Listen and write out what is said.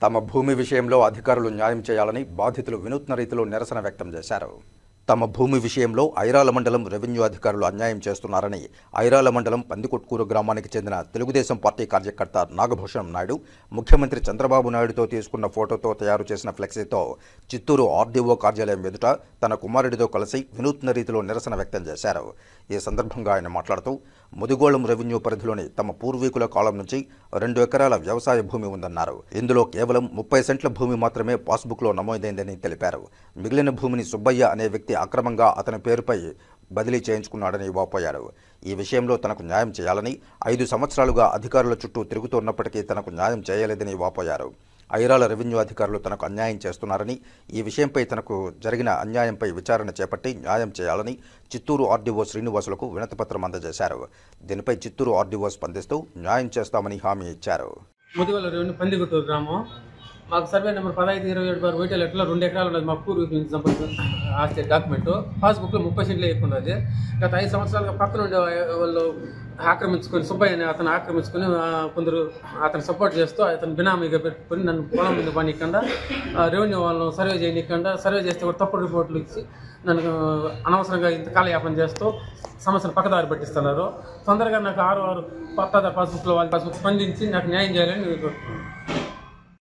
తమ భూమి విషయంలో అధికారులు న్యాయం చేయాలని బాధితులు వినూత్న రీతిలో నిరసన వ్యక్తం చేశారు. తమ భూమి విషయంలో ఐరాల మండలం రెవెన్యూ అధికారులు అన్యాయం చేస్తున్నారని ఐరాల మండలం పందికొట్కూరు గ్రామానికి చెందిన తెలుగుదేశం పార్టీ కార్యకర్త నాగభూషణం నాయుడు ముఖ్యమంత్రి చంద్రబాబు నాయుడుతో తీసుకున్న ఫోటోతో తయారు చేసిన ఫ్లెక్సీతో చిత్తూరు ఆర్డీఓ కార్యాలయం ఎదుట తన కుమారుడితో కలిసి వినూత్న రీతిలో నిరసన వ్యక్తం చేశారు. ఈ సందర్భంగా ఆయన మాట్లాడుతూ ముదిగోళం రెవెన్యూ పరిధిలోని తమ పూర్వీకుల కాలం నుంచి 2 ఎకరాల వ్యవసాయ భూమి ఉందన్నారు. ఇందులో కేవలం 30 సెంట్ల భూమి మాత్రమే పాస్బుక్లో నమోదైందని తెలిపారు. మిగిలిన భూమిని సుబ్బయ్య అనే వ్యక్తి అక్రమంగా అతని పేరుపై బదిలీ చేయించుకున్నాడని వాపోయారు. ఈ విషయంలో తనకు న్యాయం చేయాలని 5 సంవత్సరాలుగా అధికారుల చుట్టూ తిరుగుతున్నప్పటికీ తనకు న్యాయం చేయలేదని వాపోయారు. ఐరాల రెవెన్యూ అధికారులు తనకు అన్యాయం చేస్తున్నారని, ఈ విషయంపై తనకు జరిగిన అన్యాయంపై విచారణ చేపట్టి న్యాయం చేయాలని చిత్తూరు ఆర్డీఓ శ్రీనివాసులకు వినతిపత్రం అందజేశారు. దీనిపై చిత్తూరు ఆర్డీఓ స్పందిస్తూ న్యాయం చేస్తామని హామీ ఇచ్చారు. ముదిగోళం రెవెన్యూ పందిగుట్టూరు గ్రామం. మాకు సర్వే నెంబర్ 1527 వైటల్ ఎట్లా 2 ఎకరాలు ఉన్నది. మా పూర్వీకుల సంబంధించిన ఆస్తి డాక్యుమెంట్ పాస్బుక్లో 30 సెంట్లు ఎక్కున్నది. గత 5 సంవత్సరాలుగా పక్కన ఉండే వాళ్ళు ఆక్రమించుకొని సుబ్బయ్య అని అతను ఆక్రమించుకొని కొందరు అతను సపోర్ట్ చేస్తూ అతను బినామీగా పెట్టుకొని నన్ను పొలం మీద పనికుండా రెవెన్యూ వాళ్ళను సర్వే చేయకుండా సర్వే చేస్తే కూడా తప్పుడు రిపోర్ట్లు ఇచ్చి నన్ను అనవసరంగా ఇంత కాలయాపన చేస్తూ సమస్యను పక్కదారి పట్టిస్తున్నారు. తొందరగా నాకు 6 పట్టాదారు పాస్బుక్లో వాళ్ళ పాస్బుక్ స్పందించి నాకు న్యాయం చేయాలని కోరుతున్నాను.